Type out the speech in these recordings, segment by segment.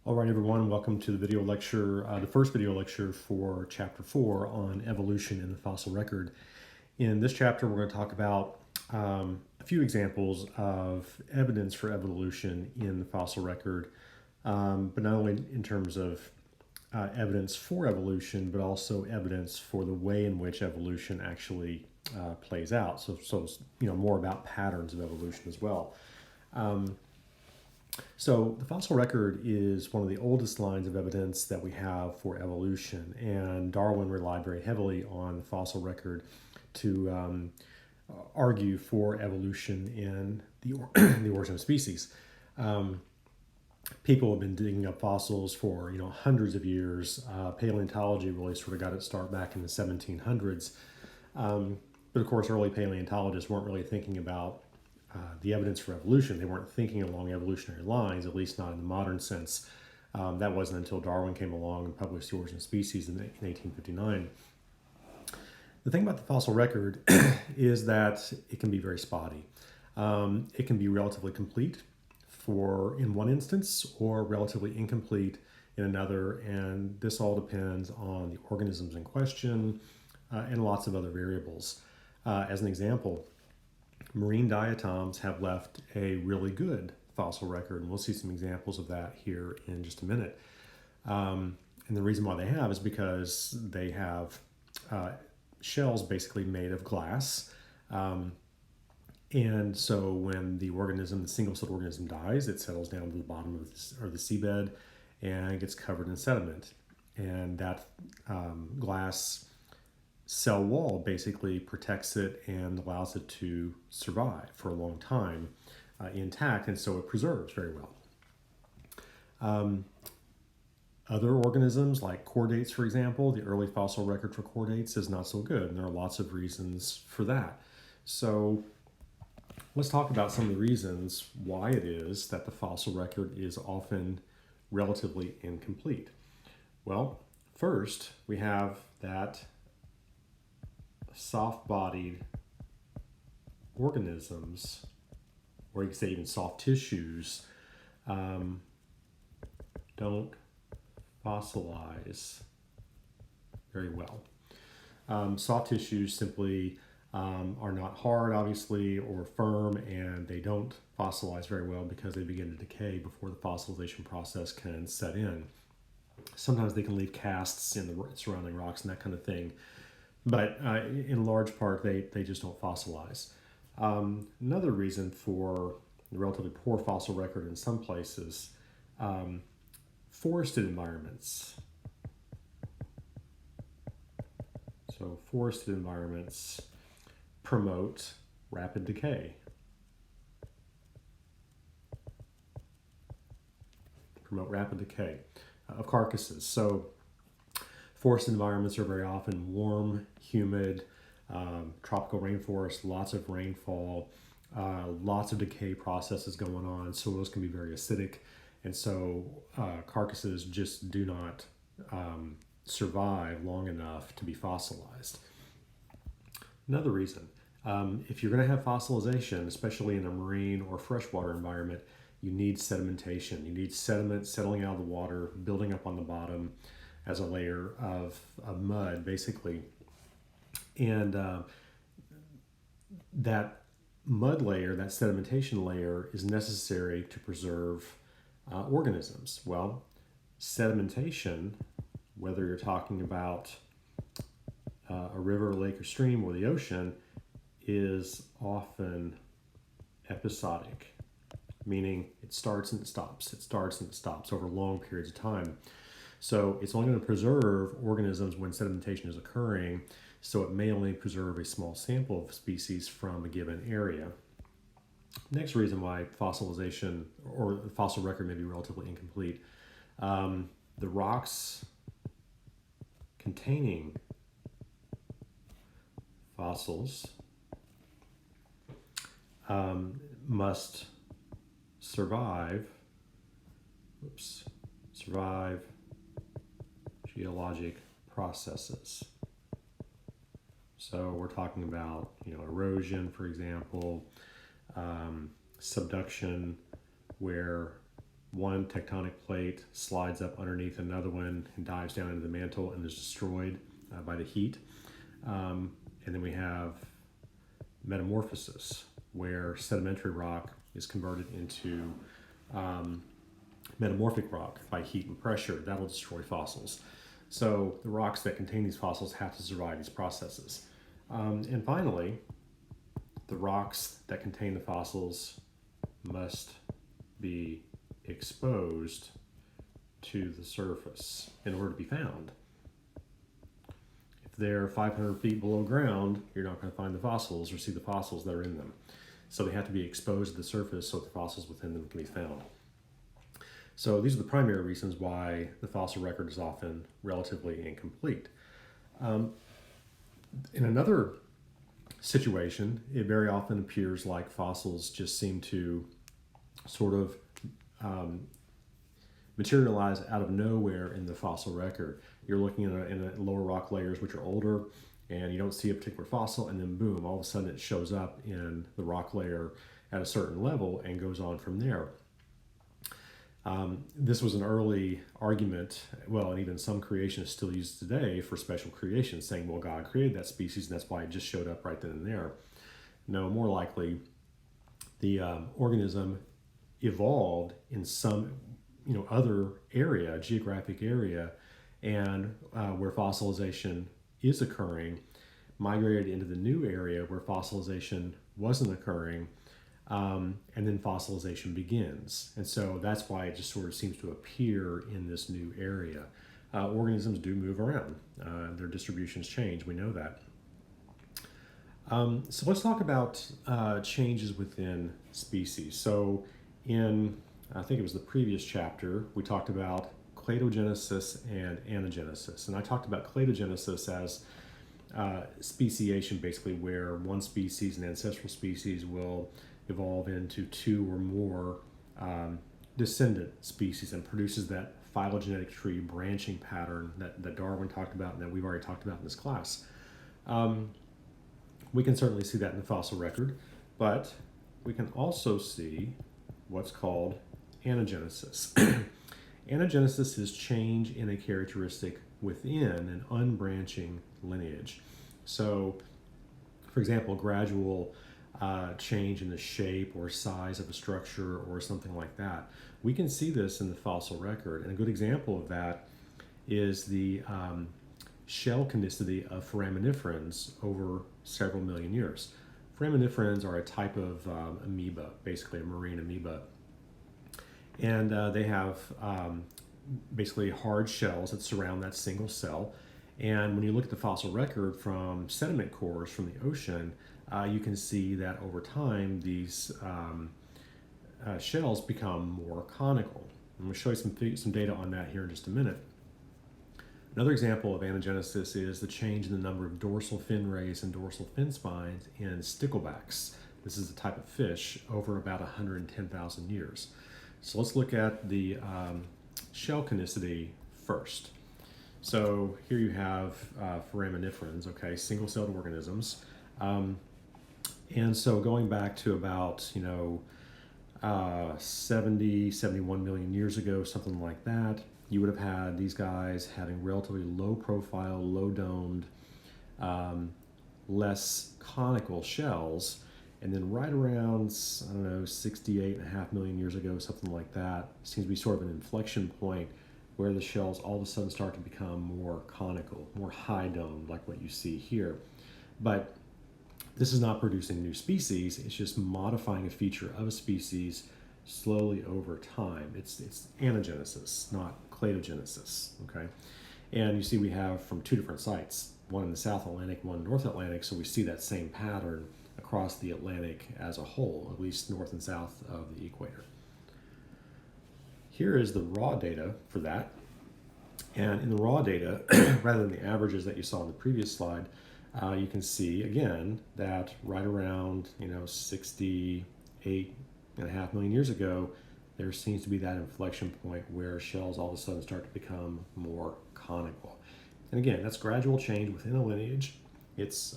All right, everyone, welcome to the video lecture, the first video lecture for Chapter 4 on evolution in the fossil record. In this chapter, we're going to talk about a few examples of evidence for evolution in the fossil record, but not only in terms of evidence for evolution, but also evidence for the way in which evolution actually plays out. So more about patterns of evolution as well. So the fossil record is one of the oldest lines of evidence that we have for evolution, and Darwin relied very heavily on the fossil record to argue for evolution in the origin of species. People have been digging up fossils for hundreds of years. Paleontology really sort of got its start back in the 1700s, but of course early paleontologists weren't really thinking about the evidence for evolution. They weren't thinking along evolutionary lines, at least not in the modern sense. That wasn't until Darwin came along and published The Origin of Species in 1859. The thing about the fossil record is that it can be very spotty. It can be relatively complete in one instance or relatively incomplete in another, and this all depends on the organisms in question and lots of other variables. As an example, marine diatoms have left a really good fossil record, and we'll see some examples of that here in just a minute. And the reason why they have is because they have shells basically made of glass. And so when the single-celled organism dies, it settles down to the bottom of the seabed and gets covered in sediment. And that glass cell wall basically protects it and allows it to survive for a long time intact, and so it preserves very well. Other organisms like chordates, for example, the early fossil record for chordates is not so good, and there are lots of reasons for that. So let's talk about some of the reasons why it is that the fossil record is often relatively incomplete. Well, first, we have that soft-bodied organisms, or you could say even soft tissues, don't fossilize very well. Soft tissues simply are not hard, obviously, or firm, and they don't fossilize very well because they begin to decay before the fossilization process can set in. Sometimes they can leave casts in the surrounding rocks and that kind of thing, but in large part, they just don't fossilize. Another reason for the relatively poor fossil record in some places, forested environments. So forested environments promote rapid decay. Of carcasses. So forest environments are very often warm, humid, tropical rainforest, lots of rainfall, lots of decay processes going on. Soils can be very acidic, and so carcasses just do not survive long enough to be fossilized. Another reason, if you're going to have fossilization, especially in a marine or freshwater environment, you need sedimentation. You need sediment settling out of the water, building up on the bottom as a layer of mud, basically. And that mud layer, that sedimentation layer, is necessary to preserve organisms. Well, sedimentation, whether you're talking about a river, lake, or stream, or the ocean, is often episodic, meaning it starts and it stops over long periods of time. So it's only going to preserve organisms when sedimentation is occurring, so it may only preserve a small sample of species from a given area. Next reason why fossilization or the fossil record may be relatively incomplete, the rocks containing fossils must survive geologic processes. So we're talking about erosion, for example, subduction, where one tectonic plate slides up underneath another one and dives down into the mantle and is destroyed by the heat. And then we have metamorphosis, where sedimentary rock is converted into metamorphic rock by heat and pressure. That'll destroy fossils. So the rocks that contain these fossils have to survive these processes. And finally, the rocks that contain the fossils must be exposed to the surface in order to be found. If they're 500 feet below ground, you're not going to find the fossils or see the fossils that are in them. So they have to be exposed to the surface so that the fossils within them can be found. So these are the primary reasons why the fossil record is often relatively incomplete. In another situation, it very often appears like fossils just seem to sort of materialize out of nowhere in the fossil record. You're looking in lower rock layers which are older, and you don't see a particular fossil, and then boom, all of a sudden it shows up in the rock layer at a certain level and goes on from there. This was an early argument, well, and even some creationists still use today for special creation, saying, well, God created that species and that's why it just showed up right then and there. No, more likely, the organism evolved in some other area, geographic area, and where fossilization is occurring, migrated into the new area where fossilization wasn't occurring, and then fossilization begins. And so that's why it just sort of seems to appear in this new area. Organisms do move around. Their distributions change. We know that. So let's talk about changes within species. So in, I think it was the previous chapter, we talked about cladogenesis and anagenesis. And I talked about cladogenesis as speciation, basically, where one species, an ancestral species, will evolve into two or more descendant species and produces that phylogenetic tree branching pattern that Darwin talked about and that we've already talked about in this class. We can certainly see that in the fossil record, but we can also see what's called anagenesis. Anagenesis is change in a characteristic within an unbranching lineage. So, for example, gradual change in the shape or size of a structure or something like that. We can see this in the fossil record, and a good example of that is the shell conicity of foraminiferans over several million years. Foraminiferans are a type of amoeba, basically a marine amoeba, and they have basically hard shells that surround that single cell. And when you look at the fossil record from sediment cores from the ocean, you can see that over time these shells become more conical. I'm going to show you some data on that here in just a minute. Another example of anagenesis is the change in the number of dorsal fin rays and dorsal fin spines in sticklebacks. This is a type of fish over about 110,000 years. So let's look at the shell conicity first. So here you have foraminiferans, okay, single-celled organisms. And so going back to about, 70, 71 million years ago, something like that, you would have had these guys having relatively low profile, low domed, less conical shells. And then right around, 68.5 million years ago, something like that, seems to be sort of an inflection point where the shells all of a sudden start to become more conical, more high domed, like what you see here. But this is not producing new species, it's just modifying a feature of a species slowly over time. It's anagenesis, not cladogenesis, okay? And you see we have from two different sites, one in the South Atlantic, one North Atlantic, so we see that same pattern across the Atlantic as a whole, at least north and south of the equator. Here is the raw data for that. And in the raw data, rather than the averages that you saw in the previous slide, you can see again that right around 68.5 million years ago, there seems to be that inflection point where shells all of a sudden start to become more conical. And again, that's gradual change within a lineage. It's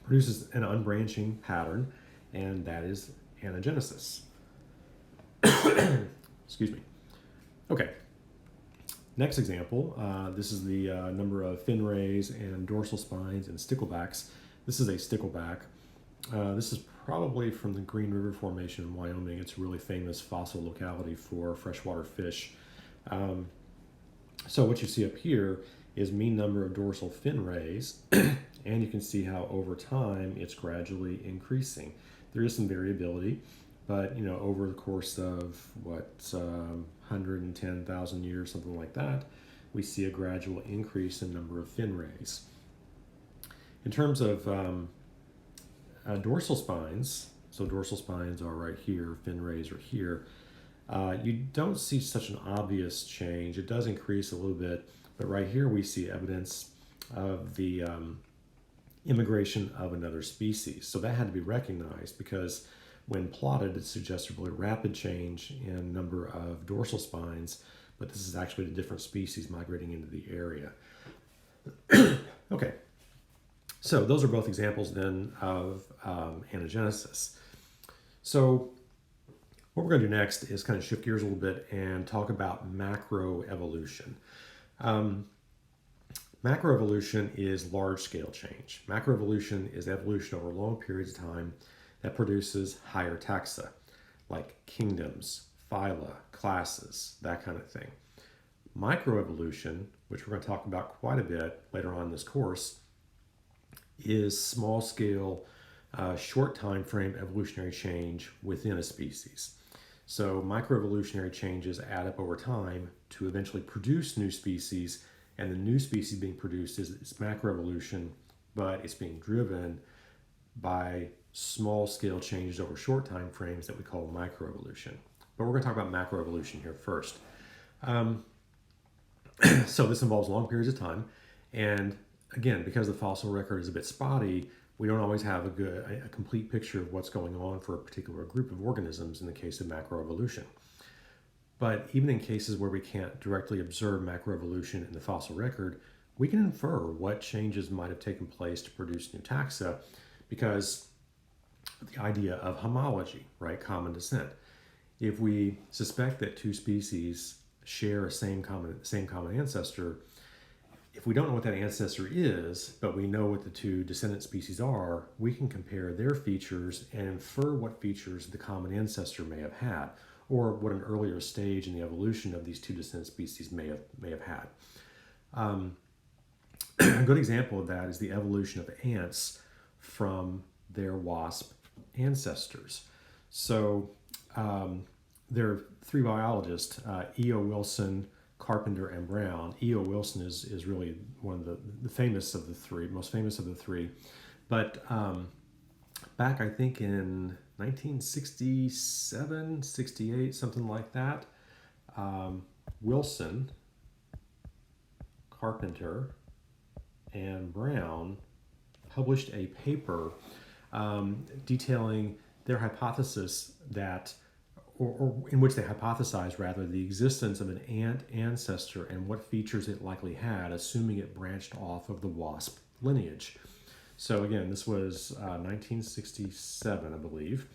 produces an unbranching pattern, and that is anagenesis. Excuse me. Okay, next example. This is the number of fin rays and dorsal spines and sticklebacks. This is a stickleback. This is probably from the Green River Formation in Wyoming. It's a really famous fossil locality for freshwater fish. So what you see up here is mean number of dorsal fin rays, and you can see how over time it's gradually increasing. There is some variability, but over the course of 110,000 years, something like that, we see a gradual increase in number of fin rays. In terms of dorsal spines, so dorsal spines are right here, fin rays are here. You don't see such an obvious change. It does increase a little bit, but right here we see evidence of the immigration of another species. So that had to be recognized because when plotted, it suggests a really rapid change in number of dorsal spines, but this is actually a different species migrating into the area. Okay, so those are both examples then of anagenesis. So what we're going to do next is kind of shift gears a little bit and talk about macroevolution. Macroevolution is large-scale change. Macroevolution is evolution over long periods of time that produces higher taxa, like kingdoms, phyla, classes, that kind of thing. Microevolution, which we're going to talk about quite a bit later on in this course, is small-scale, short time frame evolutionary change within a species. So microevolutionary changes add up over time to eventually produce new species, and the new species being produced is macroevolution, but it's being driven by small-scale changes over short time frames that we call microevolution. But we're going to talk about macroevolution here first. So this involves long periods of time, and again, because the fossil record is a bit spotty, we don't always have a complete picture of what's going on for a particular group of organisms in the case of macroevolution. But even in cases where we can't directly observe macroevolution in the fossil record, we can infer what changes might have taken place to produce new taxa, because the idea of homology, right, common descent. If we suspect that two species share a same common ancestor, if we don't know what that ancestor is, but we know what the two descendant species are, we can compare their features and infer what features the common ancestor may have had, or what an earlier stage in the evolution of these two descendant species may have had. A good example of that is the evolution of ants from their wasp ancestors. So there are three biologists, E.O. Wilson, Carpenter, and Brown. E.O. Wilson is really one of the most famous of the three. But back, I think, in 1967, 68, something like that, Wilson, Carpenter, and Brown published a paper detailing their hypothesis that, or in which they hypothesized rather, the existence of an ant ancestor and what features it likely had, assuming it branched off of the wasp lineage. So again, this was 1967, I believe.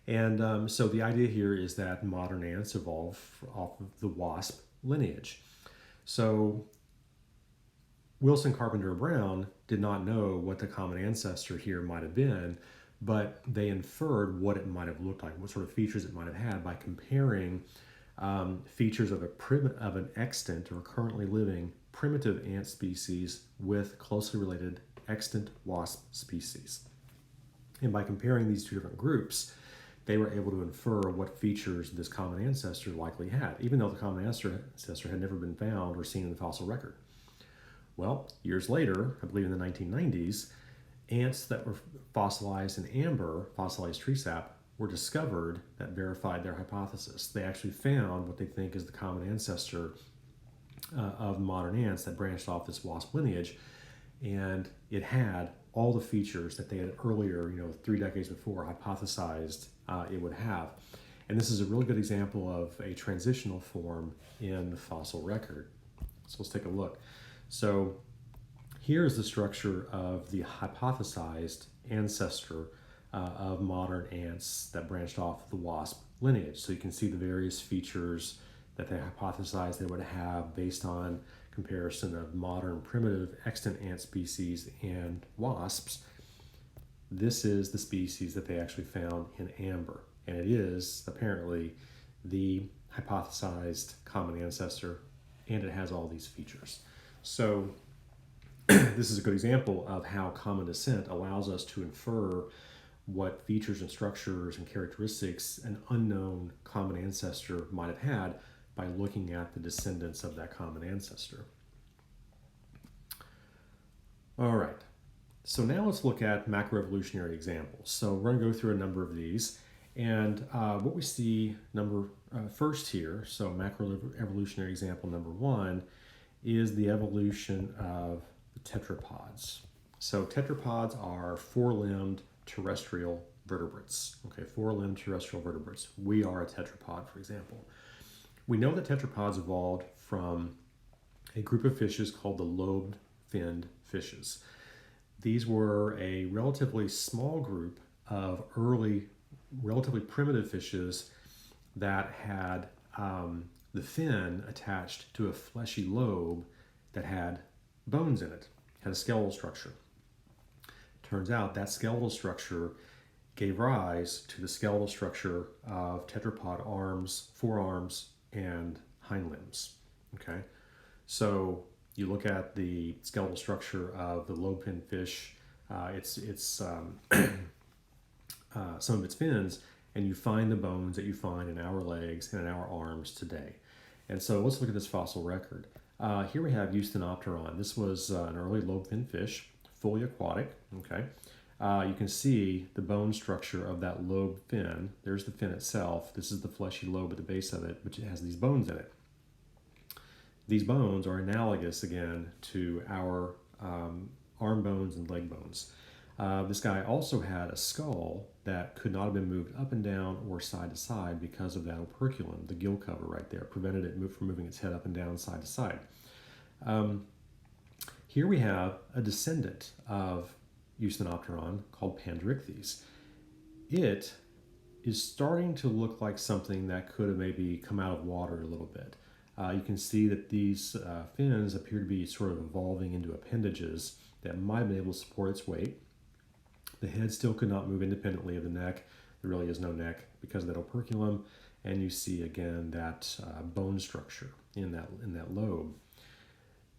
And so the idea here is that modern ants evolved off of the wasp lineage. So Wilson, Carpenter, and Brown did not know what the common ancestor here might have been, but they inferred what it might have looked like, what sort of features it might have had by comparing features of an extant or currently living primitive ant species with closely related extant wasp species. And by comparing these two different groups, they were able to infer what features this common ancestor likely had, even though the common ancestor had never been found or seen in the fossil record. Well, years later, I believe in the 1990s, ants that were fossilized in amber, fossilized tree sap, were discovered that verified their hypothesis. They actually found what they think is the common ancestor of modern ants that branched off this wasp lineage, and it had all the features that they had earlier, 3 decades before, hypothesized it would have. And this is a really good example of a transitional form in the fossil record. So let's take a look. So here's the structure of the hypothesized ancestor of modern ants that branched off the wasp lineage. So you can see the various features that they hypothesized they would have based on comparison of modern primitive extant ant species and wasps. This is the species that they actually found in amber, and it is apparently the hypothesized common ancestor, and it has all these features. So this is a good example of how common descent allows us to infer what features and structures and characteristics an unknown common ancestor might have had by looking at the descendants of that common ancestor. All right, so now let's look at macroevolutionary examples. So we're going to go through a number of these, and what we see first here, so macroevolutionary example number 1, is the evolution of the tetrapods. So tetrapods are four-limbed terrestrial vertebrates. Okay, four-limbed terrestrial vertebrates. We are a tetrapod, for example. We know that tetrapods evolved from a group of fishes called the lobe-finned fishes. These were a relatively small group of early, relatively primitive fishes that had the fin attached to a fleshy lobe that had bones in it, had a skeletal structure. Turns out that skeletal structure gave rise to the skeletal structure of tetrapod arms, forearms, and hind limbs. Okay, so you look at the skeletal structure of the lobe-finned fish, some of its fins, and you find the bones that you find in our legs and in our arms today. And so let's look at this fossil record. Here we have Eusthenopteron. This was an early lobe-finned fish, fully aquatic. Okay, you can see the bone structure of that lobe fin. There's the fin itself. This is the fleshy lobe at the base of it, which has these bones in it. These bones are analogous, again, to our arm bones and leg bones. This guy also had a skull that could not have been moved up and down or side to side because of that operculum, the gill cover right there, prevented it from moving its head up and down side to side. Here we have a descendant of Eusthenopteron called Panderichthys. It is starting to look like something that could have maybe come out of water a little bit. You can see that these fins appear to be sort of evolving into appendages that might have been able to support its weight. The head still could not move independently of the neck. There really is no neck because of that operculum. And you see again that bone structure in that lobe.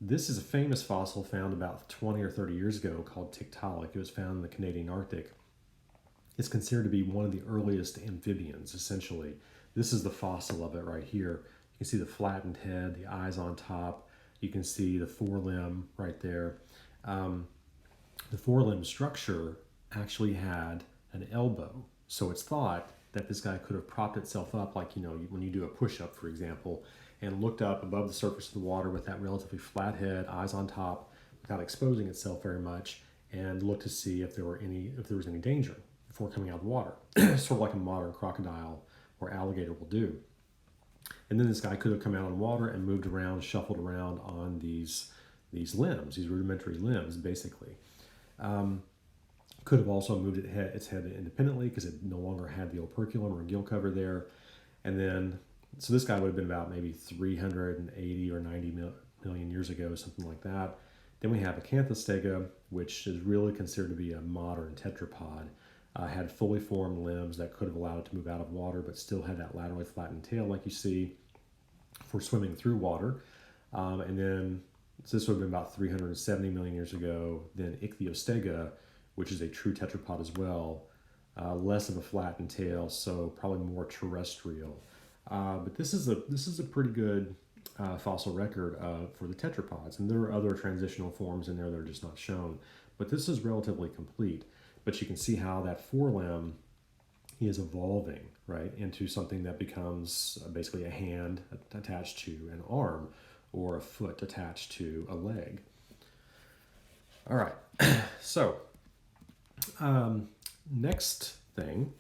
This is a famous fossil found about 20 or 30 years ago called Tiktaalik. It was found in the Canadian Arctic. It's considered to be one of the earliest amphibians, essentially. This is the fossil of it right here. You can see the flattened head, the eyes on top. You can see the forelimb right there. The forelimb structure actually had an elbow. So it's thought that this guy could have propped itself up like, when you do a push-up, for example, and looked up above the surface of the water with that relatively flat head, eyes on top, without exposing itself very much, and looked to see if there was any danger before coming out of the water, sort of like a modern crocodile or alligator will do. And then this guy could have come out on water and moved around, shuffled around on these limbs, these rudimentary limbs, basically. Could have also moved its head independently because it no longer had the operculum or gill cover there. And then, so this guy would have been about maybe 380 or 90 million years ago, something like that. Then we have Acanthostega, which is really considered to be a modern tetrapod. Had fully formed limbs that could have allowed it to move out of water, but still had that laterally flattened tail like you see for swimming through water. And then, so this would have been about 370 million years ago. Then Ichthyostega, which is a true tetrapod as well, less of a flattened tail, so probably more terrestrial. But this is a pretty good fossil record for the tetrapods, and there are other transitional forms in there that are just not shown. But this is relatively complete. But you can see how that forelimb is evolving, right, into something that becomes basically a hand attached to an arm or a foot attached to a leg. All right, so next thing,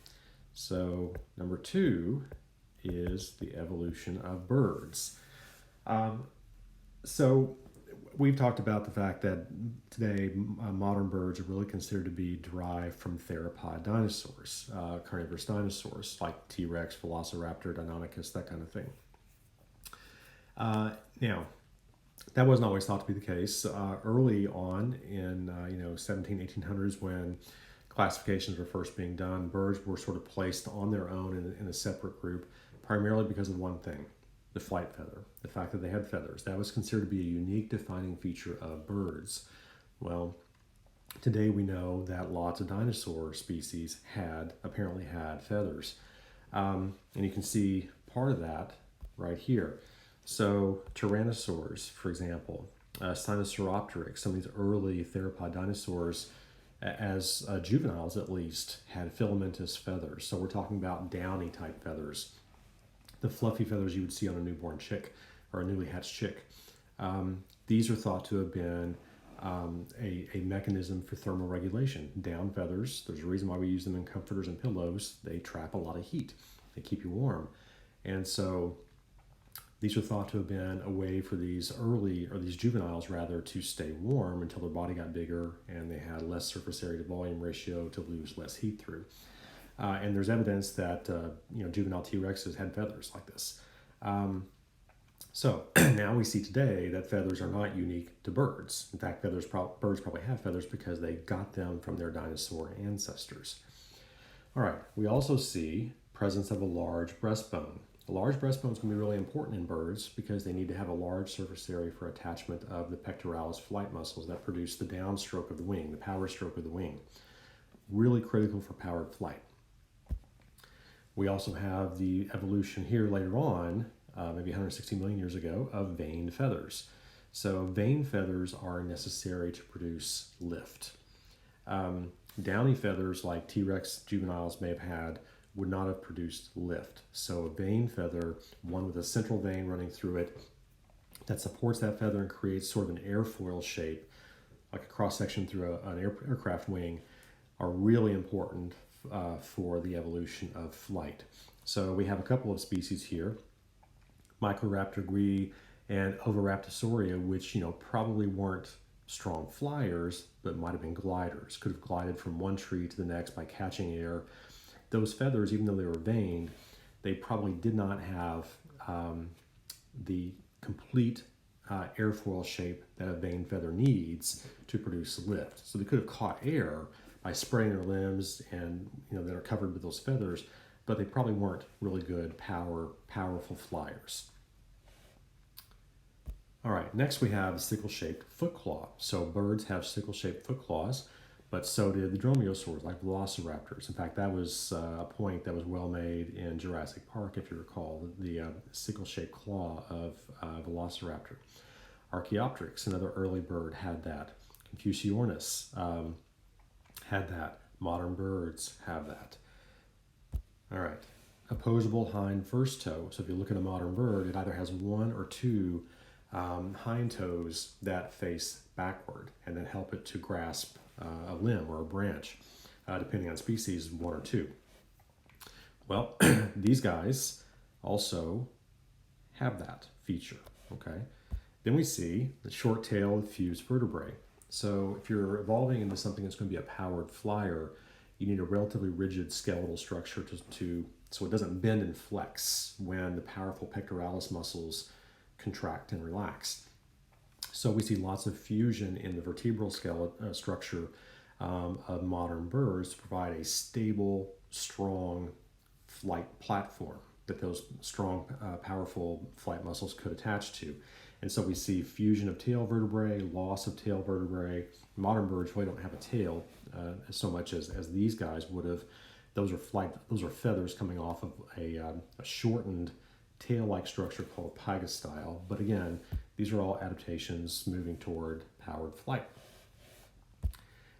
so number 2 is the evolution of birds. So we've talked about the fact that today modern birds are really considered to be derived from theropod dinosaurs, carnivorous dinosaurs like T-Rex, Velociraptor, Deinonychus, that kind of thing. Now, that wasn't always thought to be the case. Early on in 17, 1800s, when classifications were first being done, birds were sort of placed on their own in a separate group, primarily because of one thing: the flight feather, the fact that they had feathers. That was considered to be a unique defining feature of birds. Well, today we know that lots of dinosaur species apparently had feathers. And you can see part of that right here. So tyrannosaurs, for example, Sinosauropteryx, some of these early theropod dinosaurs, as juveniles at least, had filamentous feathers. So we're talking about downy type feathers, the fluffy feathers you would see on a newborn chick or a newly hatched chick. These are thought to have been a mechanism for thermal regulation. Down feathers, there's a reason why we use them in comforters and pillows. They trap a lot of heat. They keep you warm. And so these are thought to have been a way for these juveniles rather, to stay warm until their body got bigger and they had less surface area to volume ratio to lose less heat through. And there's evidence that juvenile T-Rexes had feathers like this. So now we see today that feathers are not unique to birds. In fact, birds probably have feathers because they got them from their dinosaur ancestors. All right, we also see presence of a large breastbone. A large breastbone is going to be really important in birds because they need to have a large surface area for attachment of the pectoralis flight muscles that produce the downstroke of the wing, the power stroke of the wing. Really critical for powered flight. We also have the evolution here later on, maybe 160 million years ago, of veined feathers. So veined feathers are necessary to produce lift. Downy feathers like T-Rex juveniles may have had would not have produced lift. So a veined feather, one with a central vein running through it that supports that feather and creates sort of an airfoil shape, like a cross-section through an aircraft wing, are really important for the evolution of flight. So we have a couple of species here, Microraptor guy and Oviraptorsauria, which probably weren't strong flyers, but might have been gliders. Could have glided from one tree to the next by catching air. Those feathers, even though they were veined, they probably did not have the complete airfoil shape that a veined feather needs to produce lift. So they could have caught air by spraying their limbs and that are covered with those feathers, but they probably weren't really good powerful flyers. All right, next we have sickle-shaped foot claw. So birds have sickle-shaped foot claws, but so did the dromaeosaurs, like velociraptors. In fact, that was a point that was well made in Jurassic Park, if you recall, the sickle-shaped claw of Velociraptor. Archaeopteryx, another early bird, had that. Confuciornis had that. Modern birds have that. All right, opposable hind first toe. So if you look at a modern bird, it either has one or two hind toes that face backward and then help it to grasp a limb or a branch, depending on species, one or two. Well, these guys also have that feature, okay? Then we see the short-tailed fused vertebrae. So if you're evolving into something that's going to be a powered flyer, you need a relatively rigid skeletal structure so it doesn't bend and flex when the powerful pectoralis muscles contract and relax. So we see lots of fusion in the vertebral skeletal structure of modern birds to provide a stable, strong flight platform that those strong, powerful flight muscles could attach to. And so we see fusion of tail vertebrae, loss of tail vertebrae. Modern birds really don't have a tail so much as these guys would have. Those are feathers coming off of a shortened tail-like structure called pygostyle. But again, these are all adaptations moving toward powered flight.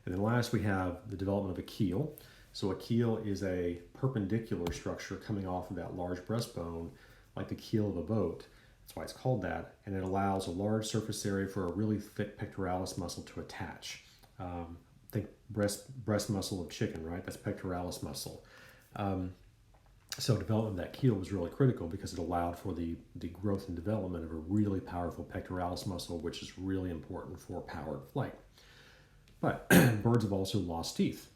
And then last we have the development of a keel. So a keel is a perpendicular structure coming off of that large breastbone, like the keel of a boat. That's why it's called that. And it allows a large surface area for a really thick pectoralis muscle to attach. Think breast muscle of chicken, right? That's pectoralis muscle. So development of that keel was really critical because it allowed for the growth and development of a really powerful pectoralis muscle, which is really important for powered flight. But birds have also lost teeth.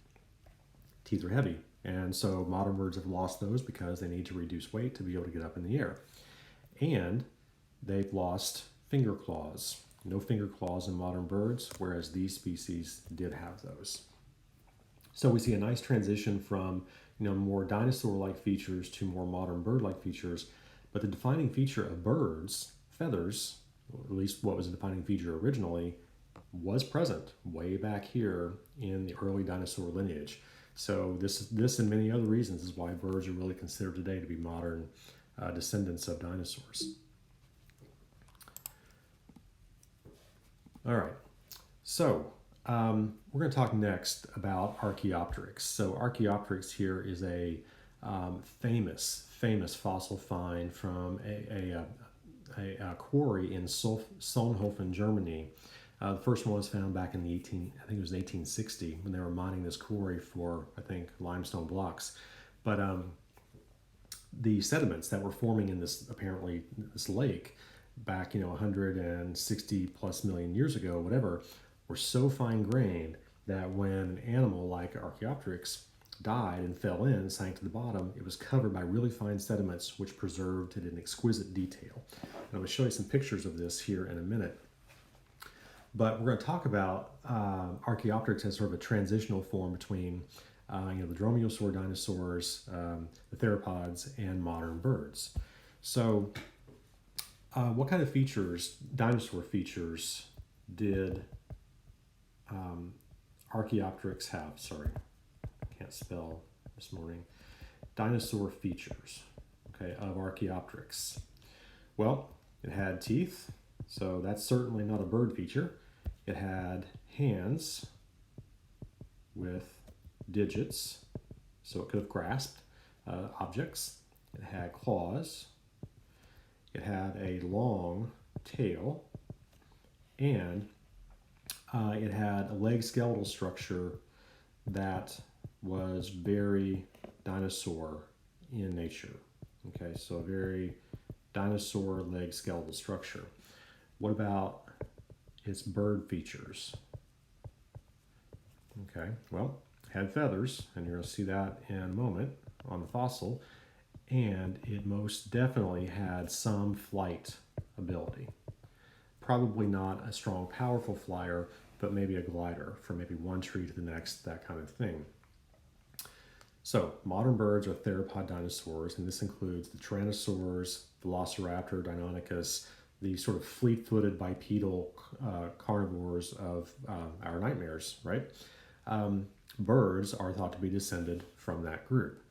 Teeth are heavy, and so modern birds have lost those because they need to reduce weight to be able to get up in the air. And they've lost finger claws. No finger claws in modern birds, whereas these species did have those. So we see a nice transition from more dinosaur-like features to more modern bird-like features. But the defining feature of birds, feathers, or at least what was a defining feature originally, was present way back here in the early dinosaur lineage. So this and many other reasons is why birds are really considered today to be modern descendants of dinosaurs. All right, so we're going to talk next about Archaeopteryx. So Archaeopteryx here is a famous fossil find from a quarry in Solnhofen, Germany. The first one was found back in I think it was 1860 when they were mining this quarry for, I think, limestone blocks. But the sediments that were forming in this lake back 160 plus million years ago, whatever, were so fine grained that when an animal like Archaeopteryx died and fell in and sank to the bottom, it was covered by really fine sediments which preserved it in exquisite detail. And I'm going to show you some pictures of this here in a minute. But we're going to talk about Archaeopteryx as sort of a transitional form between the dromaeosaur dinosaurs, the theropods, and modern birds. So what kind of features, dinosaur features, did Archaeopteryx have? Sorry, can't spell this morning. Dinosaur features, okay, of Archaeopteryx. Well, it had teeth, so that's certainly not a bird feature. It had hands with digits, so it could have grasped objects. It had claws. It had a long tail, and it had a leg skeletal structure that was very dinosaur in nature. Okay, so a very dinosaur leg skeletal structure. What about its bird features? Okay, well, it had feathers, and you're going to see that in a moment on the fossil, and it most definitely had some flight ability. Probably not a strong, powerful flyer, but maybe a glider from maybe one tree to the next, that kind of thing. So modern birds are theropod dinosaurs, and this includes the Tyrannosaurs, Velociraptor, Deinonychus, the sort of fleet-footed bipedal carnivores of our nightmares, right? Birds are thought to be descended from that group.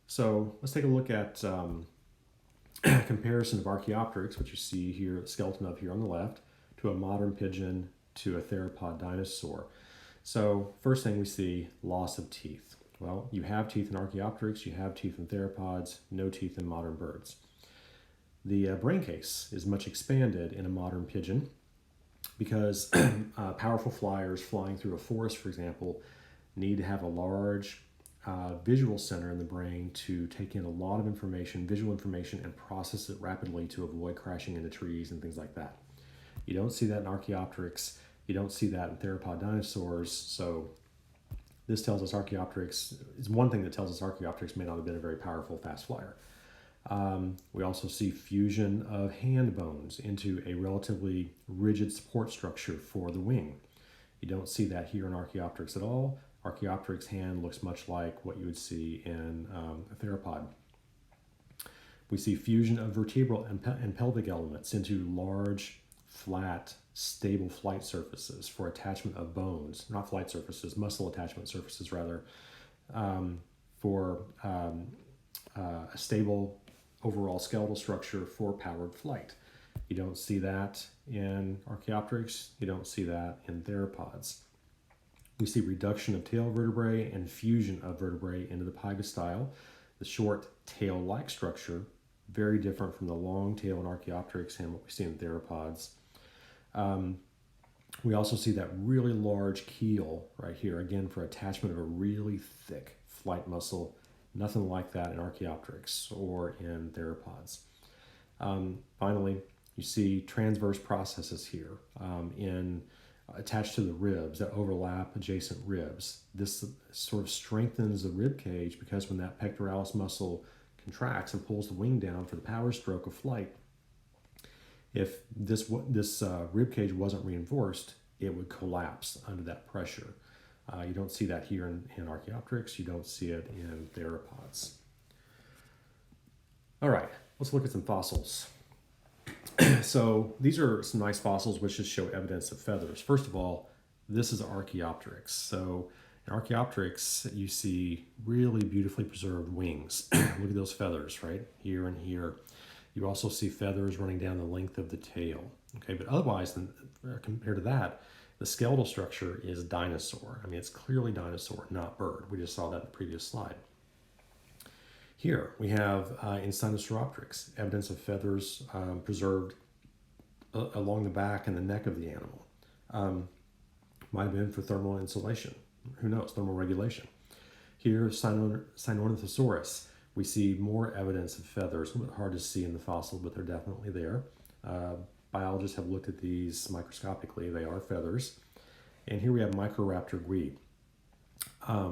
So let's take a look at a comparison of Archaeopteryx, which you see here, the skeleton of here on the left, to a modern pigeon, to a theropod dinosaur. So first thing we see, loss of teeth. Well, you have teeth in Archaeopteryx, you have teeth in theropods, no teeth in modern birds. The brain case is much expanded in a modern pigeon because powerful flyers flying through a forest, for example, need to have a large visual center in the brain to take in a lot of information, visual information, and process it rapidly to avoid crashing into trees and things like that. You don't see that in Archaeopteryx. You don't see that in theropod dinosaurs. So this tells us Archaeopteryx is one thing that tells us Archaeopteryx may not have been a very powerful fast flyer. We also see fusion of hand bones into a relatively rigid support structure for the wing. You don't see that here in Archaeopteryx at all. Archaeopteryx hand looks much like what you would see in a theropod. We see fusion of vertebral and pelvic elements into large, flat, stable flight surfaces for attachment of bones, not flight surfaces, muscle attachment surfaces rather, for a stable overall skeletal structure for powered flight. You don't see that in Archaeopteryx, you don't see that in theropods. We see reduction of tail vertebrae and fusion of vertebrae into the pygostyle. The short tail-like structure, very different from the long tail in Archaeopteryx and what we see in theropods. We also see that really large keel right here, again for attachment of a really thick flight muscle Nothing like that in Archaeopteryx or in theropods. Finally, you see transverse processes here attached to the ribs that overlap adjacent ribs. This sort of strengthens the rib cage because when that pectoralis muscle contracts and pulls the wing down for the power stroke of flight, if this rib cage wasn't reinforced, it would collapse under that pressure. You don't see that here in Archaeopteryx. You don't see it in theropods. All right, let's look at some fossils. So these are some nice fossils which just show evidence of feathers. First of all, this is Archaeopteryx. So in Archaeopteryx, you see really beautifully preserved wings. Look at those feathers, right? Here and here. You also see feathers running down the length of the tail. Okay, but otherwise, compared to that, the skeletal structure is dinosaur. I mean, it's clearly dinosaur, not bird. We just saw that in the previous slide. Here we have in Sinosauropteryx evidence of feathers preserved along the back and the neck of the animal. Might have been for thermal insulation. Who knows? Thermal regulation. Here, Sinornithosaurus, we see more evidence of feathers. A little bit hard to see in the fossil, but they're definitely there. Biologists have looked at these microscopically. They are feathers. And here we have Microraptor guy.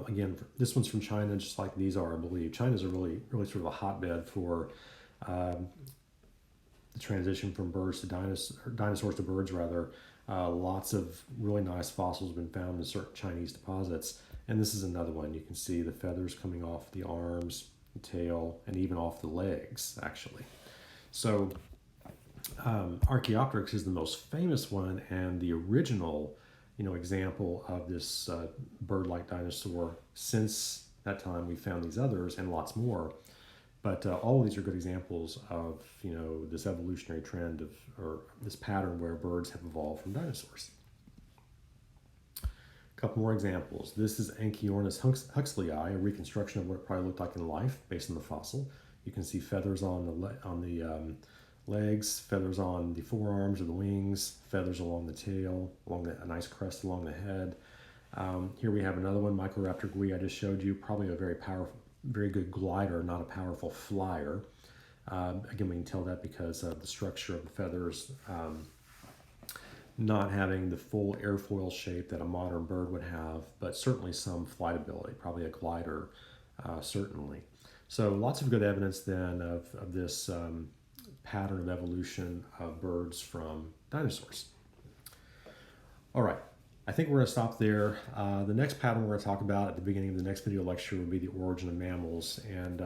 Again, this one's from China, just like these are, I believe. China's a really sort of a hotbed for the transition from birds to dinosaurs to birds, rather. Lots of really nice fossils have been found in certain Chinese deposits. And this is another one. You can see the feathers coming off the arms, the tail, and even off the legs, actually. So Archaeopteryx is the most famous one and the original example of this bird-like dinosaur. Since that time, we found these others and lots more. But all of these are good examples of this evolutionary trend or this pattern where birds have evolved from dinosaurs. A couple more examples. This is Anchiornis huxleyi, a reconstruction of what it probably looked like in life based on the fossil. You can see feathers on the legs, feathers on the forearms or the wings, feathers along the tail, a nice crest along the head. Here we have another one, Microraptor guy I just showed you, probably a very good glider, not a powerful flyer. Again, we can tell that because of the structure of the feathers not having the full airfoil shape that a modern bird would have, but certainly some flight ability, probably a glider, certainly. So lots of good evidence then of this pattern of evolution of birds from dinosaurs. All right, I think we're going to stop there. The next pattern we're going to talk about at the beginning of the next video lecture will be the origin of mammals, and